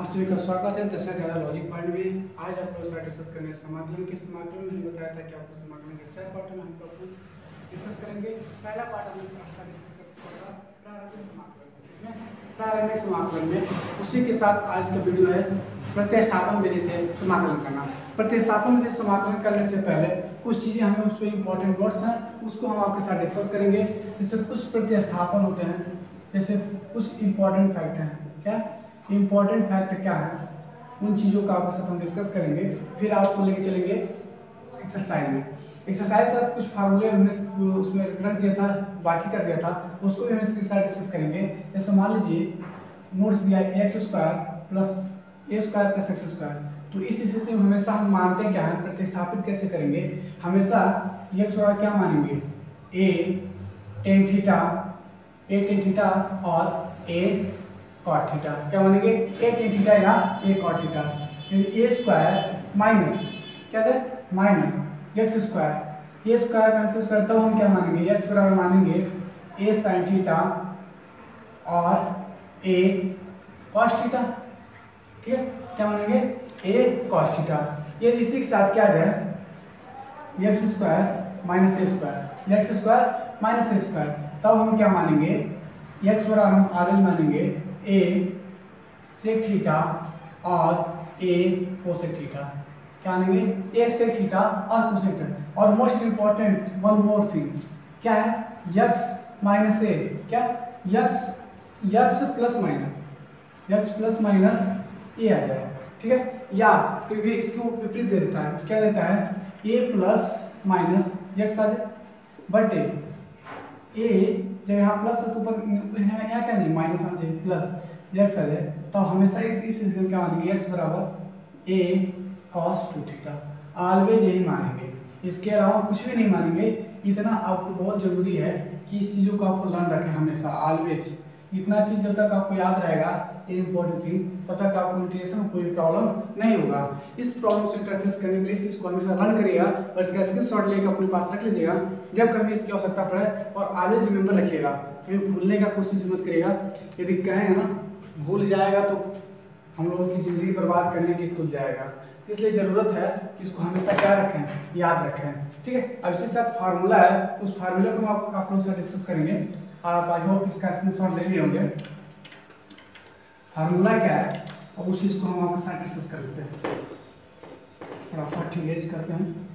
आप सभी का स्वागत है 10,000 लॉजिक पॉइंट में। आज आप लोग साथ डिस्कस करने समाकलन के समाकलन में बताया था कि आपको समाकलन के 4 पार्ट में हम आपको डिस्कस करेंगे। पहला पार्ट हमने डिस्कस कर चुका था प्रारंभिक समाकलन। इसमें प्रारंभिक समाकलन में उसी के साथ आज का वीडियो है प्रतिस्थापन विधि से समाकलन करना। प्रतिस्थापन विधि से समाकलन करने से पहले कुछ चीज़ें हमें उस पर इंपॉर्टेंट नोट्स हैं, उसको हम आपके साथ डिस्कस करेंगे। जैसे कुछ प्रतिस्थापन होते हैं, जैसे कुछ इंपॉर्टेंट फैक्ट हैं। क्या इंपॉर्टेंट फैक्ट क्या है, उन चीज़ों का आपके साथ हम डिस्कस करेंगे। फिर आपको लेके चलेंगे एक्सरसाइज में। एक्सरसाइज के साथ कुछ फार्मूले हमने उसमें रख दिया था, बाकी कर दिया था, उसको भी हम इसके साथ डिस्कस करेंगे। जैसे मान लीजिए नोट्स दिया है एक्स स्क्वायर प्लस ए स्क्वायर प्लस एक्स स्क्वायर। तो इस स्थिति में हमेशा हम मानते क्या है, प्रतिस्थापित कैसे करेंगे। हमेशा एक्स स्क्वायर क्या मानेंगे, ए टेन थीटा और ए कॉट थीटा। क्या मानेंगे, ए टेन थीटा या ए कॉट थीटा। यानी ए स्क्वायर माइनस क्या था, माइनस एक्स स्क्वायर, ए स्क्वायर माइनस स्क्वायर। तब हम क्या मानेंगे, एक्स बराबर मानेंगे ए साइन थीटा और ए कॉस थीटा। ठीक है, क्या मानेंगे, ए कॉस थीटा। ये इसी के साथ क्या है, x square minus a square, x square minus a square. तब हम क्या मानेंगे, एक्स बराबर हम आगे मानेंगे ए सेक थीटा और ए कोसेक थीटा। क्या मानेंगे, ए सेक थीटा और कोसेक थीटा। और most important one more thing क्या है, एक्स माइनस ए, क्या एक्स प्लस माइनस ए आ जाए। ठीक है, या क्योंकि इसको विपरीत दे देता है, क्या देता है, ए प्लस माइनस एक्स आ जाए बट ए जब यहाँ प्लस है तो ऊपर यहाँ क्या नहीं माइनस आना चाहिए, प्लस एक्स आ जाए। तो हमेशा इस सिस्टम क्या मानेंगे, एक्स बराबर ए कॉस 2 थीटा। ऑलवेज यही मानेंगे, इसके अलावा कुछ भी नहीं मानेंगे। इतना आपको बहुत जरूरी है कि इस चीज़ों को आपको लर्न रखें हमेशा, ऑलवेज। इतना चीज़ जब तक आपको याद रहेगा, ये इंपॉर्टेंट थिंग, तब तक आपको इंटीग्रेशन में कोई प्रॉब्लम नहीं होगा। इस प्रॉब्लम से इंटरफेस करने के लिए इस चीज़ को हमेशा लर्न करिएगा और इसका स्क्रीनशॉट लेकर अपने पास रख लीजिएगा जब कभी इसकी आवश्यकता पड़े। और ऑलवेज रिमेंबर रखिएगा, कहीं भूलने का कोशिश मत करिएगा। यदि कहें ना भूल जाएगा तो हम लोगों की ज़िंदगी बर्बाद करने की खुल जाएगा। इसलिए ज़रूरत है कि इसको हमेशा क्या रखें, याद रखें। ठीक है, अब इसके साथ फार्मूला है, उस फार्मूला को हम आप लोगों से डिस्कस करेंगे। आप आई होप इसका स्क्रीनशॉट ले लिए होंगे। फार्मूला क्या है, अब उस चीज़ को हम आपके साथ डिस्कस कर लेते हैं। फटाफट इरेज करते हैं।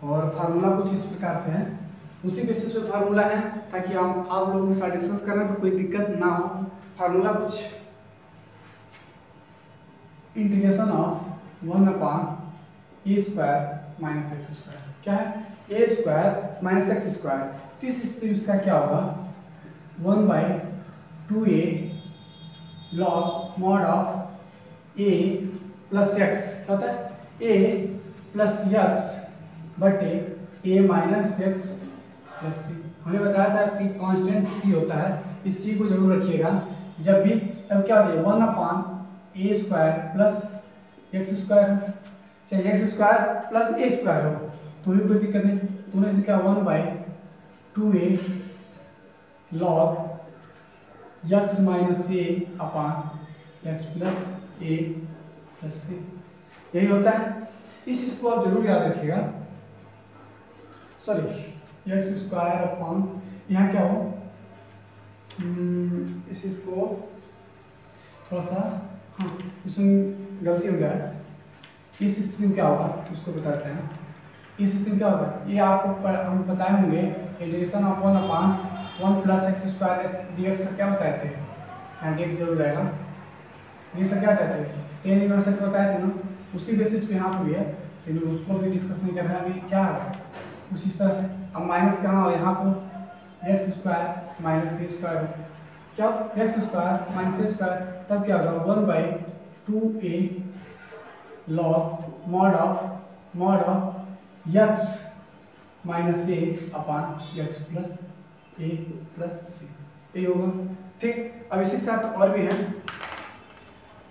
और फार्मूला कुछ इस प्रकार से है, उसी बेसिस पे फार्मूला है ताकि हम आप लोगों के साथ डिस्कस करें तो कोई दिक्कत ना हो। फार्मूला कुछ integration of 1/a square minus x square. क्या है, ए स्क्वायर माइनस एक्स स्क्वायर। इस स्थिति में इसका क्या होगा, 1/2a log mod of A plus x. क्या होता है, ए प्लस एक्स बटे ए माइनस एक्स प्लस सी। हमने बताया था कि कांस्टेंट सी होता है, इस सी को जरूर रखिएगा जब भी। अब क्या हो जाए, 1/a square plus x square, चाहे एक्स स्क्वायर प्लस ए स्क्वायर हो तो भी कोई दिक्कत नहीं। दोनों से क्या, 1/2a log x minus a upon x plus a plus सी, यही होता है। इस चीज़ को आप जरूर याद रखिएगा। सॉरी, एक्स स्क्वायर अपॉन यहाँ क्या हो, इस चीज़ को थोड़ा सा, हाँ इसमें गलती हो गया है। इस स्थिति में क्या होगा उसको बताते हैं। इस स्थिति में क्या होगा, ये आपको हम बताए होंगे integration of 1/1 plus x square dx क्या बताए थे, यहाँ डीएक्स जरूर रहेगा। ये सब क्या बताए थे, टेन इनवर्स एक्स बताए थे ना, उसी बेसिस पे यहाँ पर भी है, लेकिन उसको भी डिस्कस नहीं कर रहे हैं अभी। क्या है उसी तरह से, अब माइनस करना हो यहाँ पर x square minus a square, क्या x square minus a square, तब क्या होगा 1/2a log mod of x minus a upon x plus a plus c, ये होगा। ठीक, अब इसी के साथ और भी है,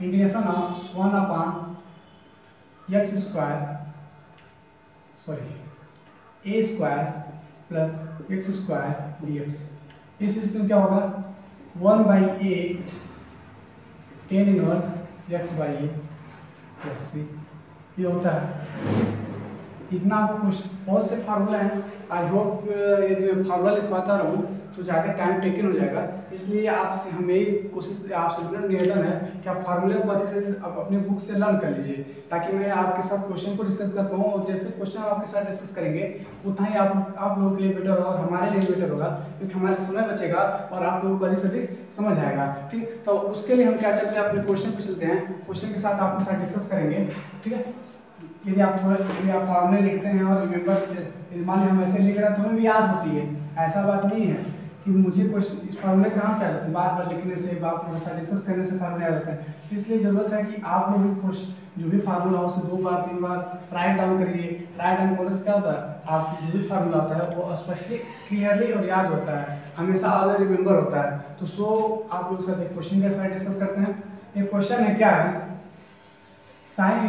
integration of 1/x square sorry A square plus x square D x. इस स्थिति में क्या होगा 1/a tan inverse x/a plus c ये होता है। इतना आपको कुछ बहुत से फार्मूला हैं। आई होप यदि मैं फार्मूला लिखवाता रहूँ तो ज़्यादा टाइम टेकन हो जाएगा, इसलिए आपसे हमें कोशिश आपसे निवेदन है कि आप फार्मूले को अच्छे से अपने बुक से लर्न कर लीजिए, ताकि मैं आपके साथ क्वेश्चन को डिस्कस कर पाऊँ, और जैसे क्वेश्चन आपके साथ डिस्कस करेंगे उतना ही आप लोगों के लिए बेटर होगा और हमारे लिए बेटर होगा, क्योंकि हमारा समय बचेगा और आप लोगों को अधिक से अधिक समझ आएगा। ठीक, तो उसके लिए हम क्या चलते हैं, अपने क्वेश्चन पे चलते हैं, क्वेश्चन के साथ आपके साथ डिस्कस करेंगे। ठीक है, यदि आप फार्मूले लिखते हैं और रिमेंबर, मान लीजिए हम ऐसे लिख रहे हैं तो हमें भी याद होती है, ऐसा बात नहीं है कि मुझे क्वेश्चन इस फार्मूले कहाँ से आ जाते हैं, बार बार लिखने से, बार बार साथ डिस्कस करने से फार्मूले आ जाते हैं। इसलिए ज़रूरत है कि आप लोग भी क्वेश्चन जो भी फार्मूला हो उसे 2 बार 3 बार राइट डाउन करिए। राइट डाउन करने से क्या होता है, आपकी जो भी फार्मूला होता है वो स्पष्टली क्लियरली और याद होता है, हमेशा ऑलवेज रिमेंबर होता है। तो आप लोग साथ एक क्वेश्चन के साथ डिस्कस करते हैं। एक क्वेश्चन है, क्या है, साइन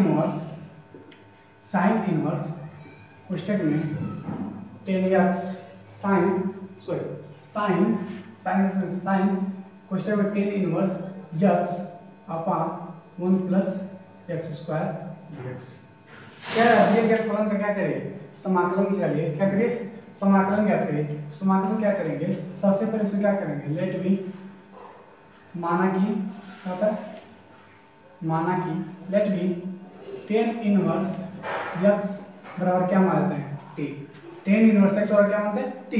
इनवर्स कोष्टक में tan x साइन कोष्टक में tan inverse x upon 1 plus x square dx। क्या दिए गए फलन का क्या करिए, समाकलन निकालिए। क्या करिए, समाकलन ज्ञात करिए। समाकलन क्या करेंगे, सबसे पहले इसमें क्या करेंगे, लेट बी माना कि let be tan inverse x बराबर क्या मानते हैं, t। tan इनवर्स x बराबर क्या मानते हैं, t।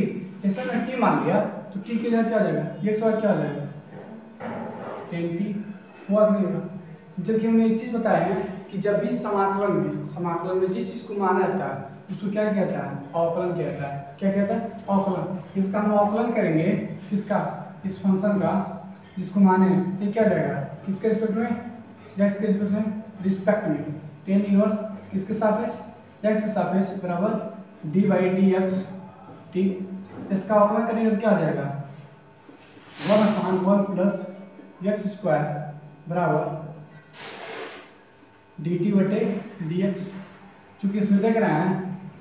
जैसे मैं t मान लिया तो t की जगह क्या हो जाएगा, x बराबर क्या हो जाएगा, tan t। हुआ कि नहीं हुआ। जबकि हमने एक चीज बताया है कि जब भी समाकलन में जिस चीज को माना जाता है उसको क्या कहता है, अवकलन कहता है। क्या कहता है, अवकलन। इसका हम अवकलन करेंगे, किसका, इस फंक्शन का जिसको माने, तो क्या जाएगा, किसके रिस्पेक्ट में, x के रिस्पेक्ट में tan इनवर्स किसके सापेक्ष, x के सापेक्ष बराबर d/dx। ठीक, इसका अवकलन करेंगे तो क्या आ जाएगा, 1/1 प्लस x स्क्वायर बराबर dt/dx। चूंकि इसमें देख रहे हैं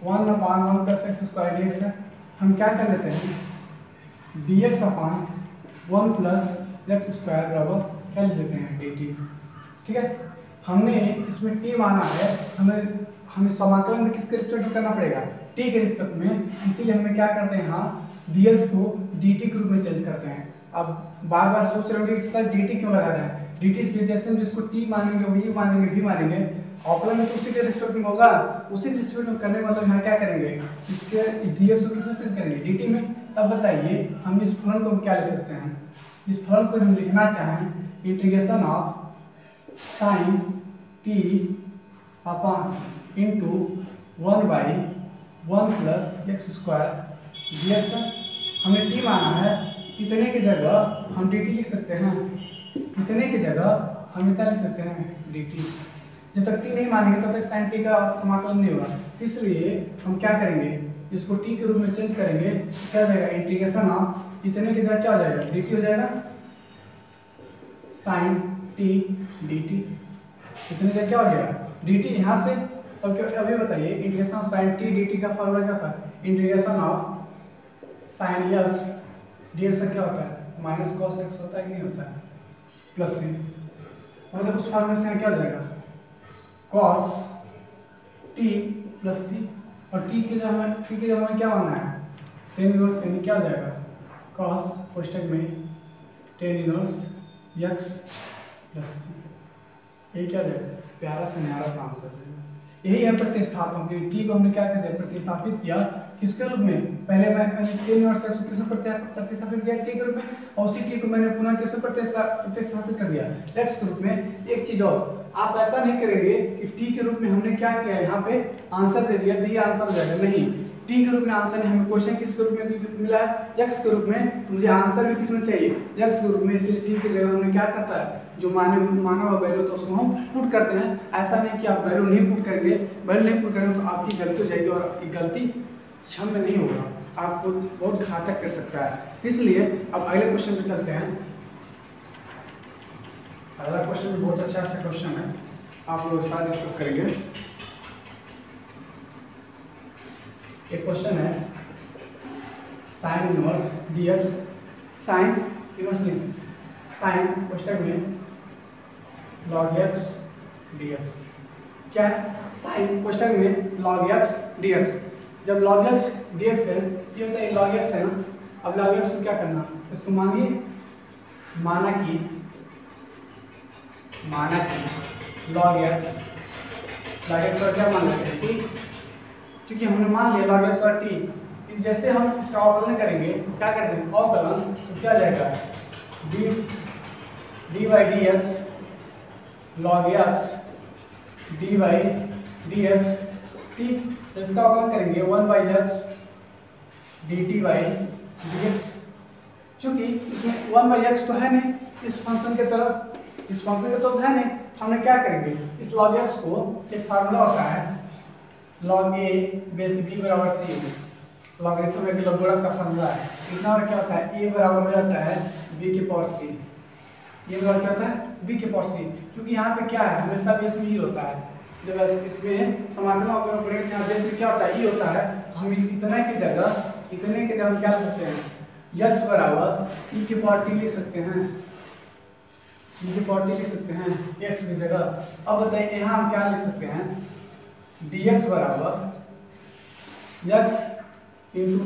1/1 प्लस x स्क्वायर dx है, हम क्या कर लेते हैं, dx/1 प्लस x स्क्वायर बराबर क्या लिख लेते हैं, dt। ठीक है, हमने इसमें t माना है, हमें समाकलन में किसके रिस्पेक्ट में करना पड़ेगा, t के रिस्पेक्ट में। इसीलिए हमें क्या करते हैं, यहाँ dx को dt के रूप में चेंज करते हैं। अब बार बार सोच रहे होंगे कि सर dt क्यों लगा रहे हैं, dt इसलिए जैसे हम जिसको t मानेंगे v मानेंगे v मानेंगे, अवकलन में तो उसी के रिस्पेक्ट में होगा, उसी रिस्पेक्ट में करने मतलब यहाँ क्या करेंगे, इसके dx को किसमें चेंज करेंगे, dt में। तब बताइए हम इस फलन को क्या ले सकते हैं, इस फलन को हम लिखना चाहें integration of sine t upon into 1/1 plus x square dx। हमने t माना है, इतने की जगह हम dt लिख सकते हैं, इतने की जगह हम इतना लिख सकते हैं dt। जब तक t नहीं मानेंगे तब तक साइन t का समाकलन नहीं होगा, इसलिए हम क्या करेंगे, इसको t के रूप में चेंज करेंगे, क्या हो जाएगा, इंटीग्रेशन ऑफ इतने की जगह क्या हो जाएगा, dt हो जाएगा, साइन t dt। इतने की जगह क्या हो गया, dt यहाँ से। और अभी बताइए integration of sine t dt का फॉर्मूला क्या था, integration of sign x dx का क्या होता है, माइनस कॉस x होता है कि नहीं होता है, प्लस c। मतलब उस फॉर्मूले से क्या हो जाएगा, कॉस t प्लस c। और t की जगह हमें क्या माना है, tan इनवर्स, यानी क्या हो जाएगा, कॉस कोष्टक में tan inverse x plus c। यही क्या जाएगा, प्यारा सा न्यारा सा आंसर। यही है प्रतिस्थापन। t को हमने क्या कर दिया, प्रतिस्थापित किया किसके रूप में, पहले मैंने tan इनवर्स x को किसमें प्रतिस्थापित किया, t के रूप में, और उसी t को मैंने पुनः किसमें प्रतिस्थापित कर दिया, x के रूप में। एक चीज और, आप ऐसा नहीं करेंगे कि t के रूप में हमने क्या किया, यहाँ पे आंसर दे दिया तो ये आंसर हो जाएगा, नहीं। t के रूप में आंसर नहीं, हमें क्वेश्चन किसके रूप में मिला है, x के रूप में, तो मुझे आंसर भी किसमें चाहिए, x के रूप में। इसलिए t की जगह हमने क्या करता है, जो माना हुआ वैल्यू तो उसको हम पुट करते हैं। ऐसा नहीं कि आप वैल्यू नहीं पुट करेंगे, वैल्यू नहीं पुट करेंगे तो आपकी गलती हो जाएगी, और ये गलती क्षम्य नहीं होगा, आपको बहुत घातक कर सकता है। इसलिए अब अगले क्वेश्चन पे चलते हैं। अगला क्वेश्चन बहुत अच्छा सा क्वेश्चन है, आप लोग साथ डिस्कस करेंगे। एक क्वेश्चन है sine inverse dx sine inverse नहीं, साइन कोष्टक में log x dx। क्या है? साइन कोष्टक में log x dx। जब log x dx है, ये होता है log x है ना। अब log x को क्या करना, इसको मानिए माना कि log x और क्या मान लेते हैं t, क्योंकि हमने मान लिया log x और t। जैसे हम इसका अवकलन करेंगे, क्या करते हैं अवकलन, तो क्या जाएगा dy dx log x dy dx, ठीक। तो इसका अवकलन करेंगे 1/x dt dx, चूंकि इसमें 1/x तो है नहीं इस फंक्शन के तरफ, तो है नहीं, हमने क्या करेंगे इस log x को, एक फार्मूला होता है log a बेस b बराबर c, लॉगरिथम एक लघुगणक का फार्मूला है। इतना और क्या होता है, a बराबर हो जाता है b की पावर c, ये बराबर क्या होता है b की पावर c। क्योंकि यहाँ पे क्या है, हमेशा बेस में ही होता है, जब इसमें समाकलन अवकलन पड़ेगा यहाँ बेस में क्या होता है, e होता है, तो हम इतने की जगह हम क्या लिखते हैं, x बराबर e की पावर t लिख सकते हैं, e की पावर t लिख सकते हैं x की जगह। अब बताइए यहाँ हम क्या लिख सकते हैं, dx बराबर x इंटू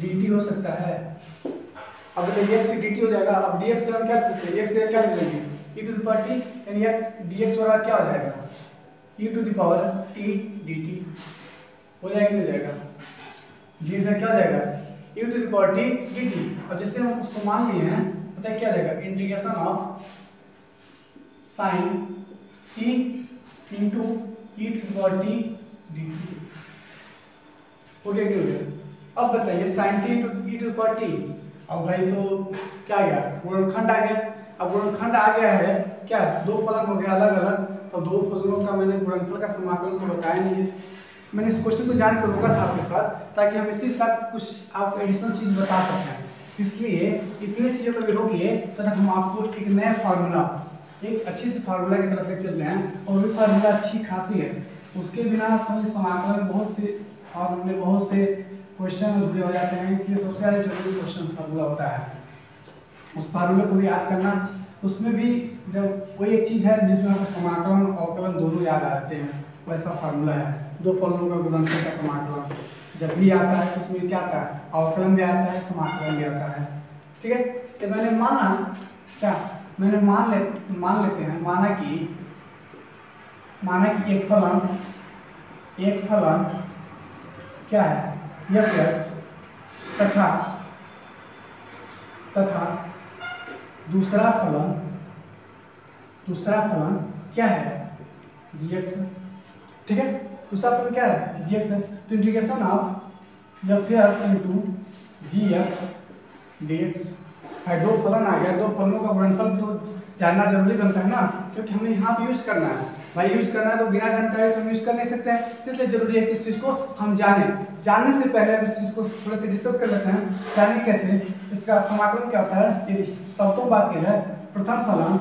dt हो सकता है। अब बताइए x dt हो जाएगा। अब dx से हम क्या लिख सकते हैं, x से क्या लिख लेंगे e to the power t, यानी x dx बराबर क्या हो जाएगा e to the power t dt हो जाएगा, मिल जाएगा d से क्या हो जाएगा e to the power t dt। अब जैसे हम उसको मान लिए हैं, बताइए क्या जाएगा integration of sine t into e to the power t dt हो गया, क्या हो गया। अब बताइए sine t into e to the power t, अब भाई तो क्या आ गया, गुणनखंड आ गया। अब गुणनखंड आ गया है, क्या दो फलन हो गया अलग अलग, तो दो फलनों का मैंने गुणनफल का समाकलन तो बताया नहीं है। मैंने इस क्वेश्चन को जान कर रोका था आपके साथ, ताकि हम इसी साथ कुछ आपको एडिशनल चीज बता सकें। इसलिए इतनी चीजों को भी रोकिए तब तक हम आपको एक नया फार्मूला, एक अच्छी सी फार्मूला की तरफ ले चलते हैं, और वो फार्मूला अच्छी खासी है। उसके बिना समाकलन में बहुत से क्वेश्चन अधूरे हो जाते हैं, इसलिए सबसे ज़्यादा जरूरी क्वेश्चन फार्मूला होता है। उस फार्मूले को भी याद करना, उसमें भी जब कोई एक चीज़ है जिसमें आपको समाकलन अवकलन दोनों याद आ जाते हैं, वैसा फार्मूला है। दो फलनों का गुणनफल का समाकलन जब भी आता है तो उसमें क्या आता है, अवकलन भी आता है, समाकलन भी आता है। ठीक है, तो मैंने माना क्या, मैंने मान लेते हैं, माना कि एक फलन क्या है f(x) तथा दूसरा फलन क्या है gx। ठीक है, दूसरा फलन क्या है gx है। तो integration of f(x) into gx dx है। दो फलन आ गया, दो फलनों का गुणनफल तो जानना जरूरी बनता है ना, क्योंकि हमें यहाँ पे यूज करना है भाई, यूज करना है तो बिना जानकारी तो हम यूज कर नहीं सकते हैं। इसलिए जरूरी है कि इस चीज को हम जानने से पहले इस चीज को थोड़े से डिस्कस कर लेते हैं। जानेंगे कैसे, इसका समाकलन क्या होता है। यदि सबतों बात की है, प्रथम फलन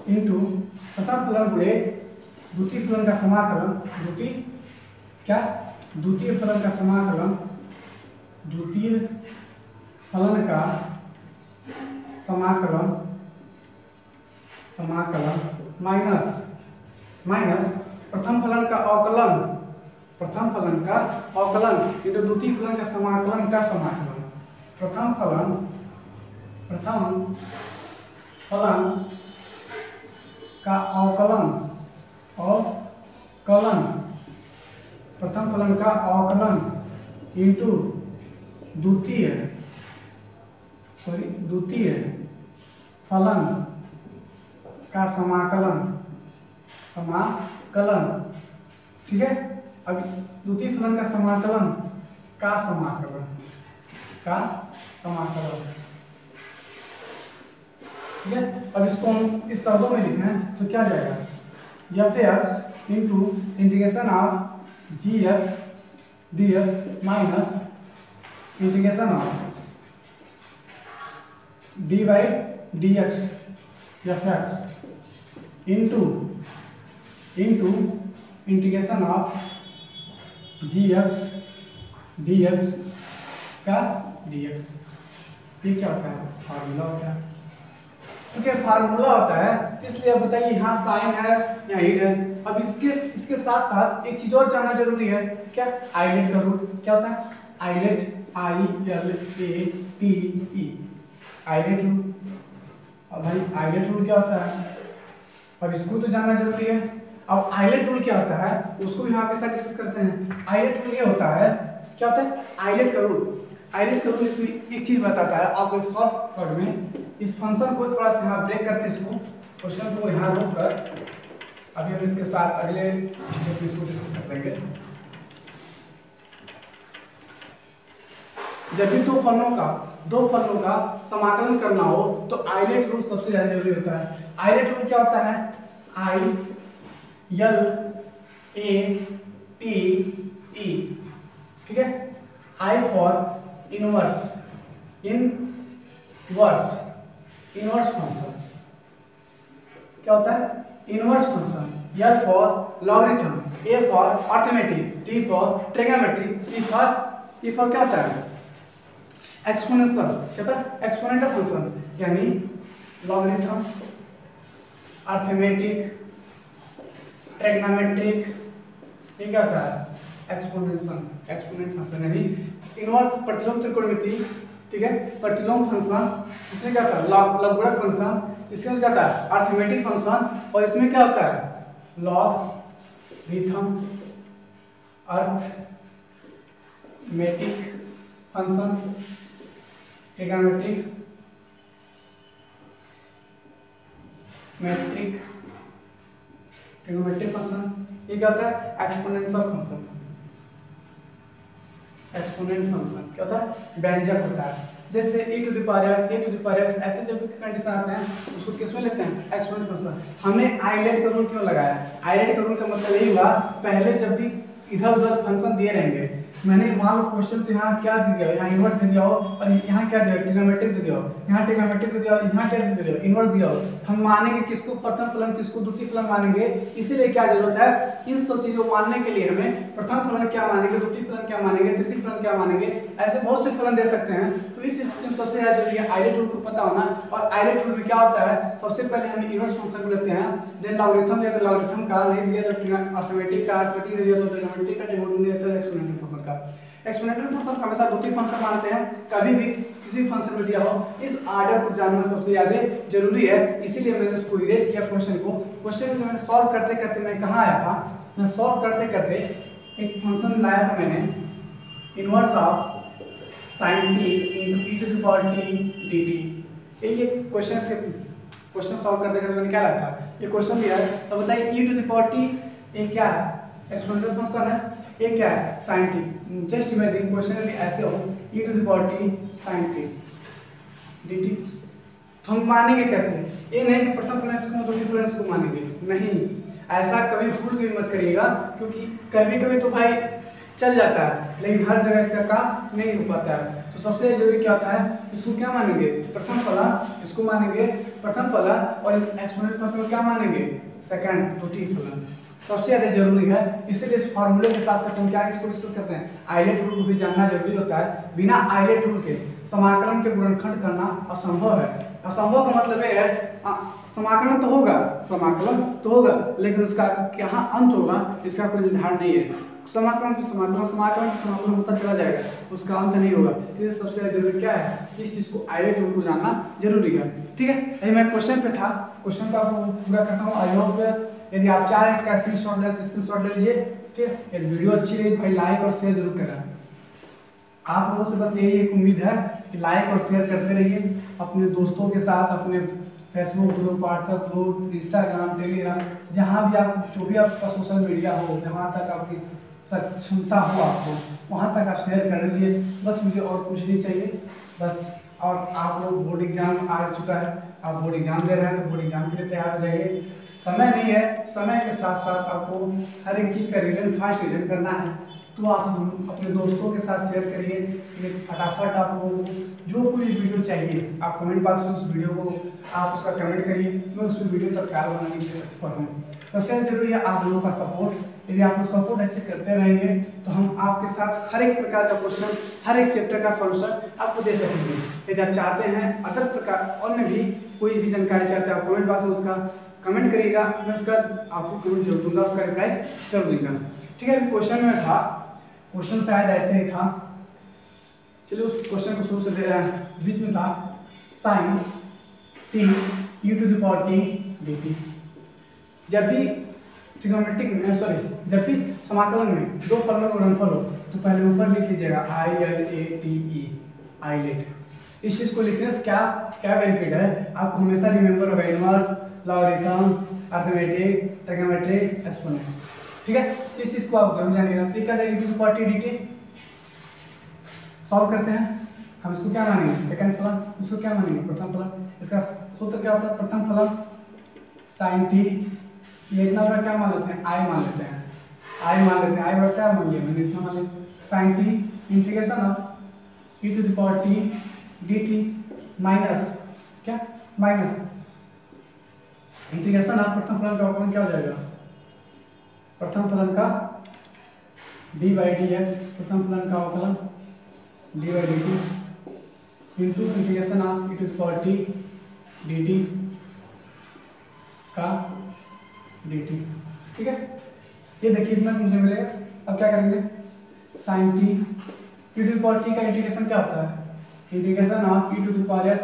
इंटू प्रथम फलन गुणे द्वितीय फलन का समाकलन, द्वितीय फलन का समाकलन माइनस प्रथम फलन का अवकलन इंटू द्वितीय फलन का समाकलन प्रथम फलन का अवकलन प्रथम फलन का अवकलन इंटू द्वितीय फलन का समाकलन। ठीक है, अब द्वितीय फलन का समाकलन ठीक है। अब इसको हम इस शब्दों में लिखें तो क्या जाएगा f(x) into integration of gx dx minus integration of dy dx f(x) into integration of G X D X का डी एक्स। ये क्या होता है? फार्मूला होता है। क्योंकि फार्मूला होता है इसलिए अब बताइए यहाँ साइन है यहाँ हीट है। अब इसके साथ साथ एक चीज और जानना जरूरी है, क्या? आइलेट का रूल क्या होता है? ILATE ILATE ILATE rule. अब भाई आइलेट रूल क्या होता है? अब इसको तो जानना जरूरी है। अब आइलेट रूल क्या होता है उसको भी हम आपके साथ डिस्कस करते हैं। आइलेट रूल ये होता है, क्या होता है? आइलेट का रूल। आइलेट का रूल इसमें एक चीज बताता है आपको, एक शॉर्टकट में इस फंक्शन को थोड़ा सा यहाँ ब्रेक करते हैं, इसको क्वेश्चन को यहाँ रोक कर अभी हम इसके साथ अगले स्टेप में इसको डिस्कस कर लेंगे। जब भी दो फलनों का समाकलन करना हो तो आइलेट रूल सबसे ज्यादा जरूरी होता है। आइलेट रूल क्या होता है? ILATE, ठीक है? I फॉर इनवर्स फंक्शन क्या होता है? Inverse function. L for logarithm, A for arithmetic, T for trigonometry, E for क्या होता है? एक्सपोनेंशियल। क्या होता है? एक्सपोनेंशियल फंक्शन, यानी लॉगरिथम, अर्थमेटिक, ट्रिग्नोमेट्रिक, ये क्या होता है? एक्सपोनेंट फंक्शन, यानी इनवर्स प्रतिलोम त्रिकोणमिति, ठीक है? प्रतिलोम फंक्शन, इसमें क्या होता है? लघुगणक फंक्शन, इसमें क्या होता है? अर्थमेटिक फंक्शन, और इसमें क्या होता है? Logarithm arithmetic function, trigonometric function, ये क्या होता है? Exponential function. एक्सपोनेंट फंक्शन क्या होता है? व्यंजक होता है। जैसे e to the power x ऐसे जब कंडीशन आते हैं उसको किसमें लेते हैं? Exponent function. हमने आइलेट का रूल क्यों लगाया? आइलेट का रूल का मतलब यही हुआ, पहले जब भी इधर उधर फंक्शन दिए रहेंगे, मैंने मान लो क्वेश्चन तो यहाँ क्या दे दिया, यहाँ इनवर्स दे दिया हो, और यहाँ क्या दिया? ट्रिग्नोमेट्रिक दे दिया हो, यहाँ ट्रिग्नोमेट्रिक दे दिया हो, यहाँ क्या दे दिया? इनवर्स दिया हो। हम मानेंगे किसको? प्रथम फलन, किसको? द्वितीय फलन मानेंगे। इसीलिए क्या जरूरत है? इन सब चीजों को मानने के लिए हमें प्रथम फलन क्या मानेंगे, द्वितीय फलन क्या मानेंगे, तृतीय फलन क्या मानेंगे, ऐसे बहुत से फलन दे सकते हैं। तो इस स्थिति में सबसे ज्यादा जरूरी है आइलेट रूल को पता होना। और आइलेट रूल में क्या होता है? सबसे पहले हम इनवर्स फंक्शन को लेते हैं, देन लॉगरिथम दिया तो लॉगरिथम का, नहीं दिया तो अर्थमेटिक का, अर्थमेटिक दिया तो ट्रिग्नोमेट्रिक का, ट्रिग्नोमेट्रिक दिया तो एक्सपोनेंशियल फंक्शन का। एक्सपोनेंशियल फंक्शन हमेशा द्वितीय फंक्शन मानते हैं, कभी भी किसी फंक्शन में दिया हो। इस ऑर्डर को जानना सबसे ज्यादा जरूरी है, इसीलिए मैंने उसको इरेज किया क्वेश्चन को। क्वेश्चन को मैंने सॉल्व करते करते मैं कहाँ आया था? मैं सॉल्व करते करते एक फंक्शन लाया था मैंने, inverse of sin t into e to the power t dt। ये क्वेश्चन सॉल्व करते करते मैंने क्या लाया था? ये क्वेश्चन दिया है, तो बताइए e to the power t ये क्या है? एक्सपोनेंशियल फंक्शन है। ये क्या है? sin t। Just imagine question में ऐसे हो, e to the power t sin t dt। तो हम मानेंगे कैसे? ये नहीं कि प्रथम फलन को द्वितीय फलन को मानेंगे, नहीं, ऐसा कभी भूल के भी मत करिएगा, क्योंकि कभी कभी तो भाई चल जाता है लेकिन हर जगह इसका काम नहीं हो पाता है। तो सबसे जरूरी क्या होता है? इसको क्या मानेंगे? प्रथम फलन। इसको मानेंगे प्रथम फलन, और एक्सपोनेंशियल फंक्शन को क्या मानेंगे? सेकंड, द्वितीय फलन। सबसे ज्यादा जरूरी है, इसीलिए इस फार्मूले के साथ साथ हम क्या इसको डिस्कस करते हैं? आइलेट रूल को भी जानना जरूरी होता है। बिना आइलेट रूल के समाकलन के गुणनखंड करना असंभव है। असंभव का मतलब ये है, समाकलन तो होगा लेकिन उसका कहाँ अंत होगा इसका कोई निर्धारण नहीं है। समाकलन होता चला जाएगा, उसका अंत नहीं होगा। इसलिए सबसे ज्यादा जरूरी क्या है? इस चीज को आइलेट रूल को जानना जरूरी है, ठीक है? यही मैं क्वेश्चन पे था, क्वेश्चन को आपको पूरा करता हूँ। आई होप यदि आप चाह रहे हैं इसका स्क्रीनशॉट ले तो स्क्रीनशॉट ले लीजिए, ठीक है? यदि वीडियो अच्छी लगी भाई लाइक और शेयर जरूर करें। आप लोगों से बस यही एक उम्मीद है कि लाइक और शेयर करते रहिए अपने दोस्तों के साथ, अपने Facebook group, WhatsApp group, Instagram, Telegram, जहाँ भी आप, जो भी आपका सोशल मीडिया हो, जहाँ तक आपकी क्षमता हो आपको, वहाँ तक आप शेयर कर दीजिए। बस मुझे और कुछ नहीं चाहिए बस। और आप लोग बोर्ड एग्जाम आ चुका है, आप बोर्ड एग्जाम दे रहे हैं तो बोर्ड एग्जाम के लिए तैयार हो जाइए। समय नहीं है, समय के साथ साथ आपको हर एक चीज़ का रिवीजन, फास्ट रिवीजन करना है, तो आप अपने दोस्तों के साथ शेयर करिए। फटाफट आप लोगों को जो कोई वीडियो चाहिए आप कमेंट बॉक्स में उस वीडियो को आप उसका कमेंट करिए, मैं उस पर वीडियो तत्काल बनाने के लिए तत्पर हूँ। सबसे जरूरी है आप लोगों का सपोर्ट। यदि आप लोग सपोर्ट ऐसे करते रहेंगे तो हम आपके साथ हर एक प्रकार का क्वेश्चन, हर एक चैप्टर का सॉल्यूशन आपको दे सकेंगे। यदि आप चाहते हैं अदर प्रकार अन्य भी कोई भी जानकारी चाहते हैं, आप कमेंट बॉक्स में उसका कमेंट करिएगा, मैं उसका आपको कमेंट जरूर दूंगा, उसका रिप्लाई जरूर दूंगा। ठीक है, क्वेश्चन में था, क्वेश्चन शायद ऐसे ही था, चलिए उस क्वेश्चन को शुरू से दे रहे हैं। बीच में था sin t e to the power t dt। जब भी ट्रिग्नोमेट्रिक में जब भी समाकलन में दो फलनों का गुणनफल हो तो पहले ऊपर लिख लीजिएगा ILATE, आइलेट। इस चीज को लिखने से क्या क्या बेनिफिट है, आपको हमेशा रिमेंबर होगा inverse, logarithm, arithmetic, trigonometric, exponent. ठीक है, इस चीज को आप जरूर जानिएगा। तो क्या जाएगी to the power t dt। Solve करते हैं, हम इसको क्या मानेंगे, सेकंड फलन, इसको क्या मानेंगे, प्रथम फलन। इसका सूत्र क्या होता है, प्रथम फलन sin t, ये इतना बड़ा क्या मान लेते हैं, i मान लेते हैं, i मान लेते हैं, i बड़ा क्या मान लिया मैंने, इतना मान लिया। sin t integration of e to the power t dt minus क्या, माइनस इंटीग्रेशन ऑफ प्रथम फलन का अवकलन क्या हो जाएगा, प्रथम फलन का d बाई dx, प्रथम फलन का अवकलन dy dt into integration of e to the power t dt का dt। ठीक है, ये देखिए इतना मुझे मिलेगा। अब क्या करेंगे, sin t e to the power t का इंटीग्रेशन क्या होता है, integration of e to the power x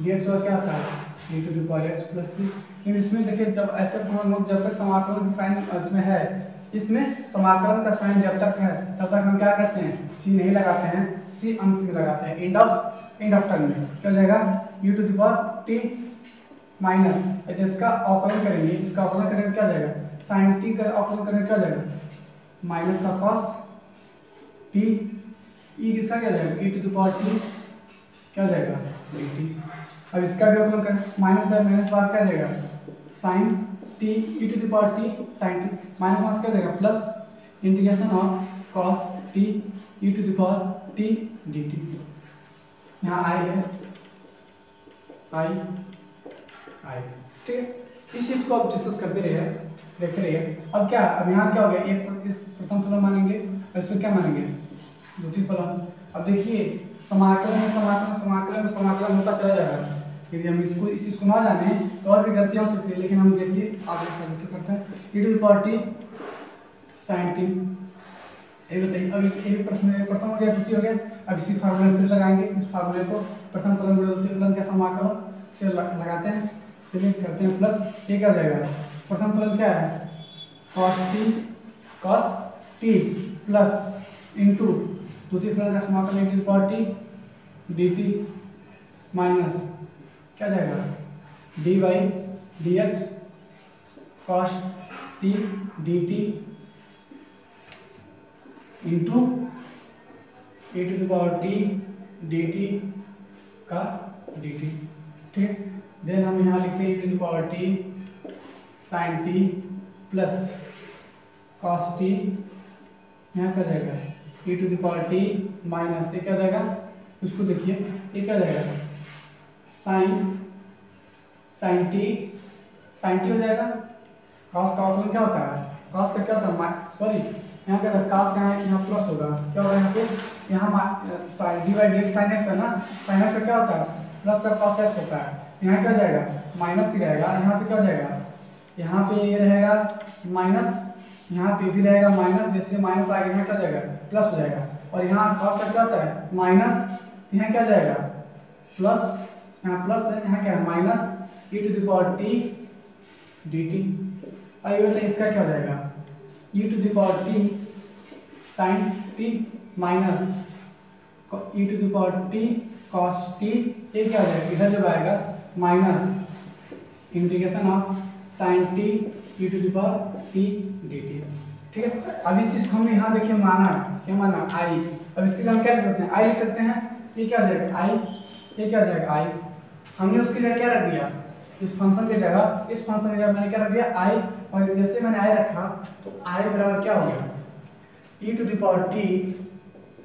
dx और क्या होता है e to the power x plus c। इसमें देखिए जब ऐसे फलन जब तक समाकलन का साइन इसमें है, इसमें समाकलन का साइन जब तक है तब तक हम क्या करते हैं, c नहीं लगाते हैं, c अंत में लगाते हैं, एंड ऑफ टर्म में क्या हो जाएगा u to the power t minus, इसका अवकलन करेंगे, इसका अवकलन करेंगे क्या हो जाएगा, sin t का अवकलन करेंगे क्या हो जाएगा, माइनस का cos t, e किसका क्या हो जाएगा e to the power t क्या हो जाएगा dt। अब इसका भी अवकलन करें, माइनस का माइनस बाद क्या हो जाएगा sin t e to the power t sin t, minus minus क्या हो जाएगा plus integration of cos t e to the power t dt। यहाँ i है, i, ठीक है। इस चीज को आप डिस्कस करते रहिए, देखते रहिए। अब क्या, अब यहाँ क्या हो गया, एक इस प्रथम फलन मानेंगे और इसको क्या मानेंगे, द्वितीय फलन। अब देखिए समाकलन में समाकलन होता चला जाएगा। यदि हम इसको इस चीज को ना जाने तो और भी गलतियां हो सकती है, लेकिन हम देखिए आगे से करते हैं e to the power t sin t। ये बताइए, अब ये प्रथम हो गया, द्वितीय हो गया। अब इसी फार्मूले फिर लगाएंगे, इस फार्मूले को प्रथम फलन गुणा द्वितीय फलन का समाकलन से लगाते हैं, चलिए करते हैं। प्लस ये क्या हो जाएगा, प्रथम फलन क्या है cos t प्लस इंटू द्वितीय फलन का समाकलन e to the power t dt minus क्या जाएगा d by dx cos t dt into e to the power t dt का dt। ठीक है, देन हम यहाँ लिखते हैं e to the power t sin t plus cos t, यहाँ क्या जाएगा e to the power t minus ये क्या जाएगा, उसको देखिए ये क्या जाएगा sin t हो जाएगा। cos का अवकलन क्या होता है, cos का क्या होता है, सॉरी यहाँ क्या होता है, cos का यहाँ प्लस होगा, क्या होगा यहाँ पे, यहाँ sin dy dx sin x है ना, sin x का क्या होता है प्लस का cos x होता है, यहाँ क्या जाएगा माइनस ही रहेगा, यहाँ पे क्या हो जाएगा, यहाँ पे ये रहेगा माइनस, यहाँ पे भी रहेगा माइनस, जैसे माइनस आ गया यहाँ क्या जाएगा प्लस हो जाएगा, और यहाँ cos का क्या होता है माइनस, यहाँ क्या जाएगा प्लस, यहाँ प्लस है, यहाँ क्या है minus e to the power t dt। आइए बताइए इसका क्या हो जाएगा e to the power t sin t minus e to the power t cos t, ये क्या हो जाएगा, इधर जब आएगा minus integration of sin t e to the power t dt। ठीक है, अब इस चीज को हमने यहाँ देखिए माना, क्या माना i। अब इसकी जगह क्या लिख सकते हैं, i लिख सकते हैं, ये क्या हो जाएगा i, ये क्या हो जाएगा i, हमने उसकी जगह क्या रख दिया, इस फंक्शन की जगह, इस फंक्शन की जगह मैंने क्या रख दिया i, और जैसे मैंने i रखा तो i बराबर क्या हो गया e to the power t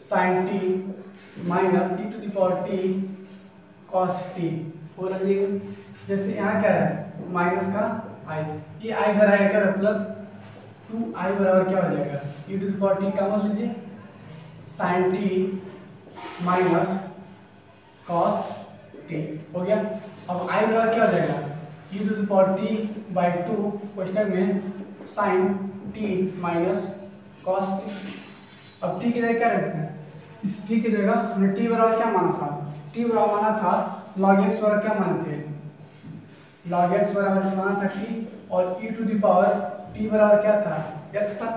sin t minus e to the power t cos t वो रख दिएगा। जैसे यहाँ क्या है माइनस का i, ये i इधर आएगा क्या प्लस 2i बराबर क्या हो जाएगा, e to the power t का मान लीजिए sin t minus cos t हो गया। अब i बराबर क्या हो जाएगा, e to the power t by 2 कोष्टक में sin t minus cos t। अब t की जगह क्या रखते हैं, इस t की जगह हमने t बराबर क्या माना था, t बराबर माना था log x बराबर क्या माने थे, log x बराबर माना था t, और e to the power t बराबर क्या था, x था।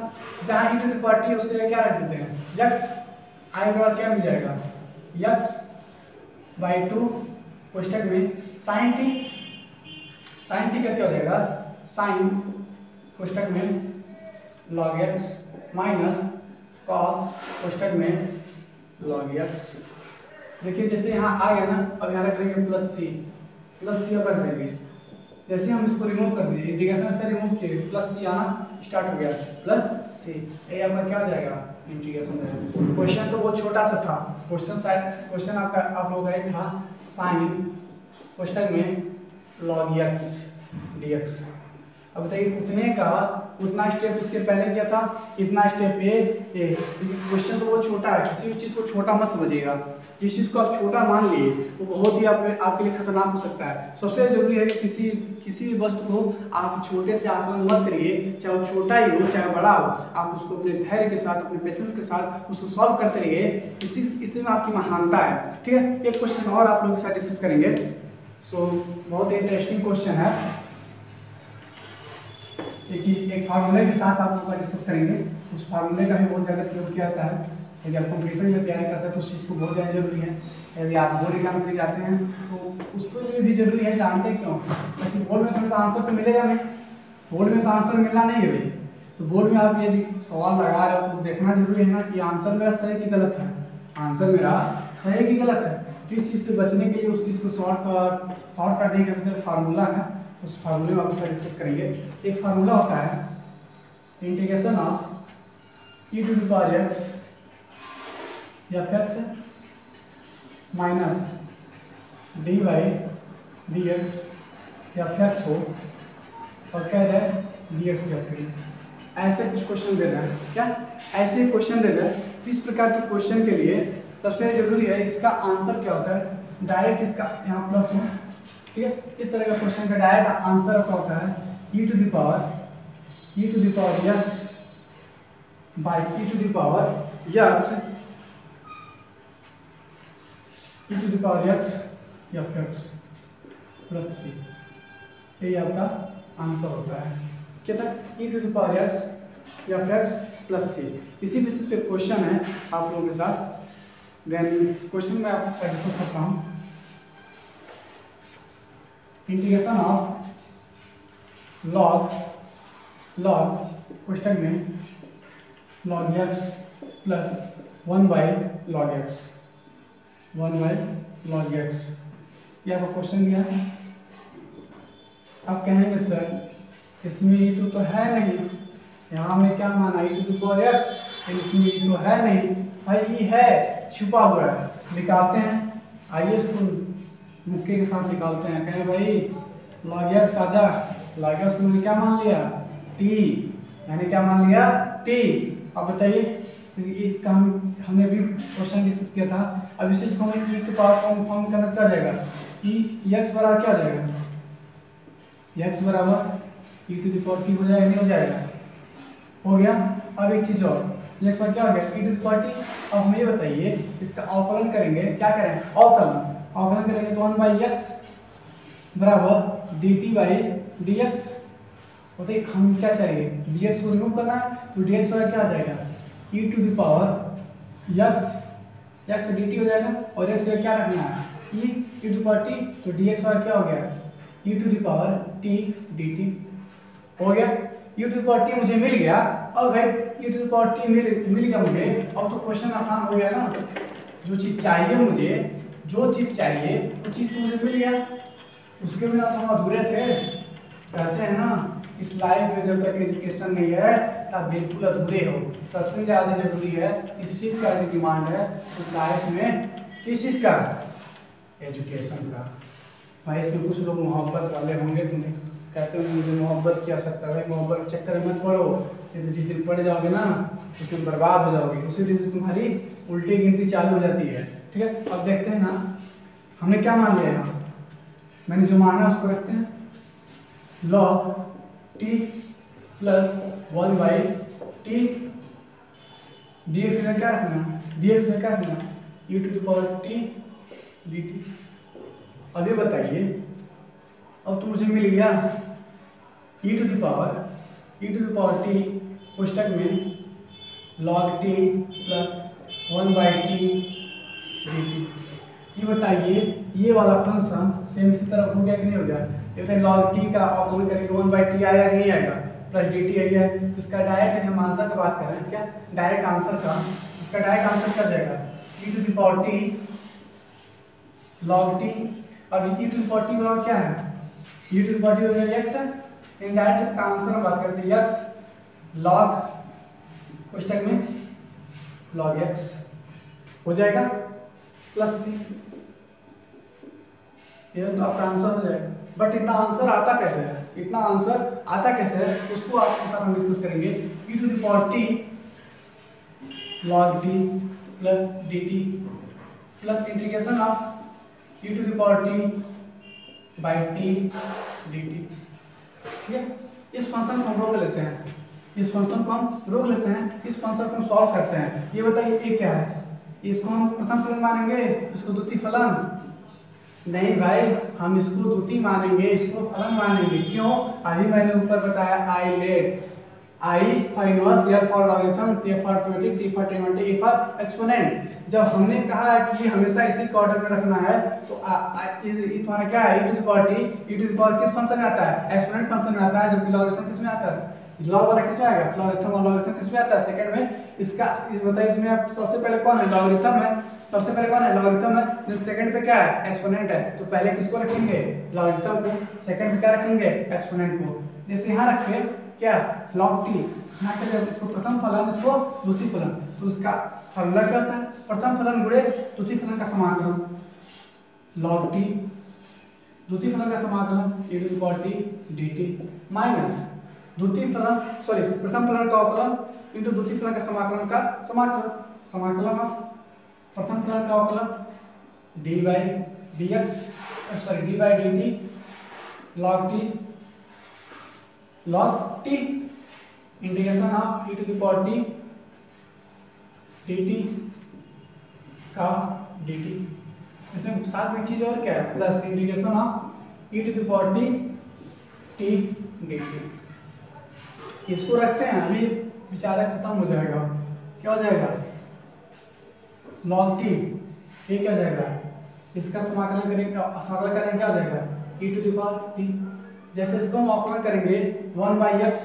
जहाँ e to the power t उसके लिए क्या रख देते हैं x, i बराबर क्या मिल जाएगा x बाई 2 कोष्टक में sin t का क्या हो जाएगा, sin कोष्टक में log x माइनस cos कोष्टक में log x। देखिए जैसे यहाँ आ गया ना, अब यहाँ रख देंगे प्लस सी अब रख देंगे। जैसे हम इसको रिमूव कर दीजिए, इंटीग्रेशन से रिमूव किए, प्लस सी आना स्टार्ट हो गया, प्लस सी, ये आपका क्या हो जाएगा इंटीग्रेशन। क्वेश्चन तो बहुत छोटा सा था, क्वेश्चन आपका आप लोगों का था साइन कोष्टक में log x dx। अब बताइए उतने का उतना स्टेप इसके पहले किया था, इतना स्टेप ए। क्वेश्चन तो बहुत छोटा है, किसी भी चीज़ को छोटा मत समझिएगा। जिस चीज़ को आप छोटा मान लिए वो बहुत ही आपके लिए खतरनाक हो सकता है। सबसे जरूरी है कि किसी भी वस्तु को आप छोटे से आकलन मत करिए, चाहे वो छोटा ही हो चाहे बड़ा हो, आप उसको अपने धैर्य के साथ अपने पेशेंस के साथ उसको सॉल्व करते रहिए, इसी में आपकी महानता है। ठीक है, एक क्वेश्चन और आप लोगों के साथ डिस्कस करेंगे। बहुत इंटरेस्टिंग क्वेश्चन है, एक फार्मूले के साथ आप लोग का डिस्कस करेंगे। उस फार्मूले का भी बहुत ज़्यादा प्रयोग किया जाता है, यदि आप कॉम्पिटिशन में तैयारी करते हैं तो उस चीज़ को बहुत ज़्यादा जरूरी है। यदि आप बोर्ड एग्जाम के लिए जाते हैं तो उसके लिए भी जरूरी है, जानते हैं क्यों, क्योंकि बोर्ड में तो आंसर तो मिलेगा नहीं, बोर्ड में तो आंसर मिलना नहीं है भाई। तो बोर्ड में आप यदि सवाल लगा रहे हो तो देखना जरूरी है ना कि आंसर मेरा सही कि गलत है, आंसर मेरा सही कि गलत है। किस चीज़ से बचने के लिए उस चीज़ को शॉर्टकट नहीं कर सकते, फार्मूला है, उस फार्मूले में आप इसका डिस्कस करेंगे। एक फार्मूला होता है integration of e to the power x या x minus d by d x या x हो और कह रहे डी एक्स ज्ञात करिए। ऐसे कुछ क्वेश्चन दे रहे हैं, क्या ऐसे क्वेश्चन दे रहे हैं। इस प्रकार के क्वेश्चन के लिए सबसे जरूरी है इसका आंसर क्या होता है, डायरेक्ट इसका यहाँ प्लस हो, ठीक है। इस तरह का क्वेश्चन का डायरेक्ट आंसर क्या होता है, e to the power x by e to the power x e to the power x या x प्लस c, ये आपका आंसर होता है। क्या था, e to the power x या x प्लस c। इसी बेसिस पे क्वेश्चन है आप लोगों के साथ। देन क्वेश्चन में आपके साथ डिस्कस करता हूँ। इंटीग्रेशन ऑफ लॉग कोष्टक में log x plus 1 by log x ये आपका क्वेश्चन दिया है। आप कहेंगे सर इसमें e टू तो है नहीं, यहाँ हमने क्या माना e to the power x, इसमें e तो है नहीं भाई, e है छुपा हुआ है, निकालते हैं। आइए इसको मुक्के के साथ निकालते हैं। कहें भाई log x आजा, log x मैंने क्या मान लिया t, मैंने क्या मान लिया t। अब बताइए इसका हमने भी क्वेश्चन डिस्कस किया था। अब इस चीज को हमें e to power form convert कर जाएगा, x बराबर क्या हो जाएगा, x बराबर e to the power t हो जाएगा, नहीं हो जाएगा, हो गया। अब एक चीज और, x पर क्या हो गया e to the power t। अब हमें ये बताइए इसका अवकलन करेंगे, क्या करें अवकलन करेंगे तो 1 बाई x बराबर dt बाई dx। बताइए हम क्या चाहिए, dx को रिमूव करना है तो dx बराबर क्या आ जाएगा e to the power x dt हो जाएगा, और x क्या रखना है e to the power t, तो dx बराबर क्या हो गया e to the power t dt हो गया। e to the power t मुझे मिल गया। अब भाई e to the power t मिल गया मुझे, अब तो क्वेश्चन आसान हो गया ना। जो चीज़ चाहिए मुझे वो चीज़ तो मुझे मिल गया, उसके बिना तो हम अधूरे थे। कहते हैं ना इस लाइफ में जब तक एजुकेशन नहीं है तब बिल्कुल अधूरे हो। सबसे ज़्यादा जरूरी है किसी चीज़ का डिमांड है तो लाइफ में किस चीज़ का, एजुकेशन का। भाई इसमें कुछ लोग मोहब्बत वाले होंगे, तुम्हें कहते हो मुझे मोहब्बत की आवश्यकता है, भाई मोहब्बत के चक्कर में मत पड़ो, ये तो जिस दिन पढ़ जाओगे ना उस दिन बर्बाद हो जाओगे, उसी दिन से तुम्हारी उल्टी गिनती चालू हो जाती है। ठीक है, अब देखते हैं ना हमने क्या मान लिया यहाँ, मैंने जो माना उसको रखते हैं। log t plus 1/t dx में क्या रखना है, dx में क्या रखना है e⁻t dt। अब ये बताइए, अब तो मुझे मिल गया e⁻t पुस्तक में log t plus 1/t dt। ये बताइए ये वाला फंक्शन सेम इसी तरफ हो गया कि नहीं हो गया। ये बताइए log t का अवकलन करेंगे 1/t आएगा कि नहीं आएगा, प्लस dt आएगा। इसका डायरेक्ट यदि हम आंसर की बात करें, क्या डायरेक्ट आंसर का, इसका डायरेक्ट आंसर क्या जाएगा e⁻t log t। अब e⁻t बराबर क्या है, e⁻t बराबर x है, इनडायरेक्ट इसका आंसर हम बात करते हैं x log पुस्तक में log x हो जाएगा प्लस c, ये तो आपका आंसर हो जाएगा। बट इतना आंसर आता कैसे है, इतना आंसर आता कैसे है उसको आपके साथ हम डिस्कस करेंगे। e⁻t log t plus dt plus integration of e⁻t by t dt। ठीक है, इस फंक्शन को हम रोक लेते हैं, इस फंक्शन को हम रोक लेते हैं, इस फंक्शन को हम सॉल्व करते हैं। ये बताइए ये क्या है, इसको हम प्रथम फलन मानेंगे, इसको द्वितीय फलन नहीं भाई, हम इसको द्वितीय मानेंगे, इसको फलन मानेंगे। क्यों, अभी मैंने ऊपर बताया I let I for inverse, L for logarithm, A for arithmetic, T for trigonometry, E for exponent। जब हमने कहा कि हमेशा इसी ऑर्डर में रखना है तो तुम्हारा क्या है e⁻t किस फंक्शन में आता है, एक्सपोनेंट फंक्शन में आता है, जबकि लॉगरिथम किस में आता है, लॉग वाला किस में आएगा, लॉगरिथम और लॉगरिथम किस में आता है सेकंड में। इसका बताइए इसमें अब सबसे पहले कौन है, लॉगरिथम है, सबसे पहले कौन है लॉगरिथम है, सेकंड पे क्या है एक्सपोनेंट है। तो पहले किसको रखेंगे लॉगरिथम को, सेकंड पे क्या रखेंगे एक्सपोनेंट को। जैसे यहाँ रखे क्या log t, यहाँ पे जब इसको प्रथम फलन इसको द्वितीय फलन, तो इसका फॉर्मूला क्या होता है, प्रथम फलन गुणे द्वितीय फलन का समाकलन log t, द्वितीय फलन का समाकलन e⁻t dt माइनस द्वितीय फलन प्रथम फलन का अवकलन इंटू द्वितीय फलन का समाकलन का समाकलन ऑफ प्रथम फलन का अवकलन d by dt log t integration of e⁻t dt का dt। इसमें साथ में चीज और क्या है, plus integration of e⁻t dt। इसको रखते हैं, अभी विचार खत्म हो जाएगा, क्या हो जाएगा log t, ये क्या हो जाएगा, इसका समाकलन करेंगे क्या हो जाएगा e⁻t। जैसे इसको हम अवकलन करेंगे 1/x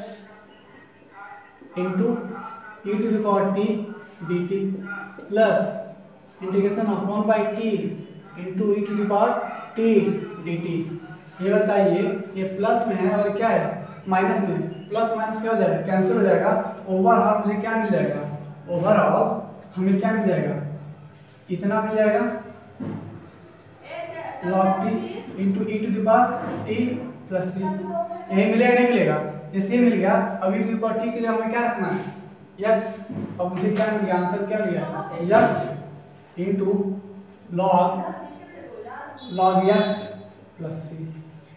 into e⁻t dt plus integration of 1/t into e⁻t dt। ये बताइए ये प्लस में है और क्या है माइनस में, प्लस माइनस क्या हो जाएगा कैंसिल हो जाएगा, ओवरऑल मुझे क्या मिल जाएगा, ओवरऑल हमें क्या मिल जाएगा, इतना मिल जाएगा log t into e⁻t plus c। यही मिलेगा नहीं मिलेगा, जैसे मिल गया। अब e⁻t के लिए हमें क्या रखना है x, अब मुझे क्या मिल गया, आंसर क्या मिल गया x into log x plus c।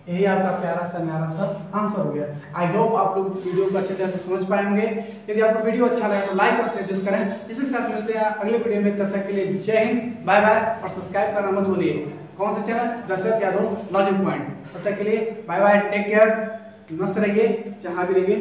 यही आपका प्यारा सा न्यारा सा आंसर हो गया। आई होप आप लोग वीडियो को अच्छे तरह से समझ पाएंगे। यदि आपको वीडियो अच्छा लगे तो लाइक और शेयर जरूर करें। इसी के साथ मिलते हैं अगले वीडियो में, तब तक के लिए जय हिंद, बाय बाय और सब्सक्राइब करना मत भूलिए। कौन सा channel, Dashrath Yadav logic point. तब तक के लिए बाय बाय, टेक केयर, मस्त रहिए जहाँ भी रहिए।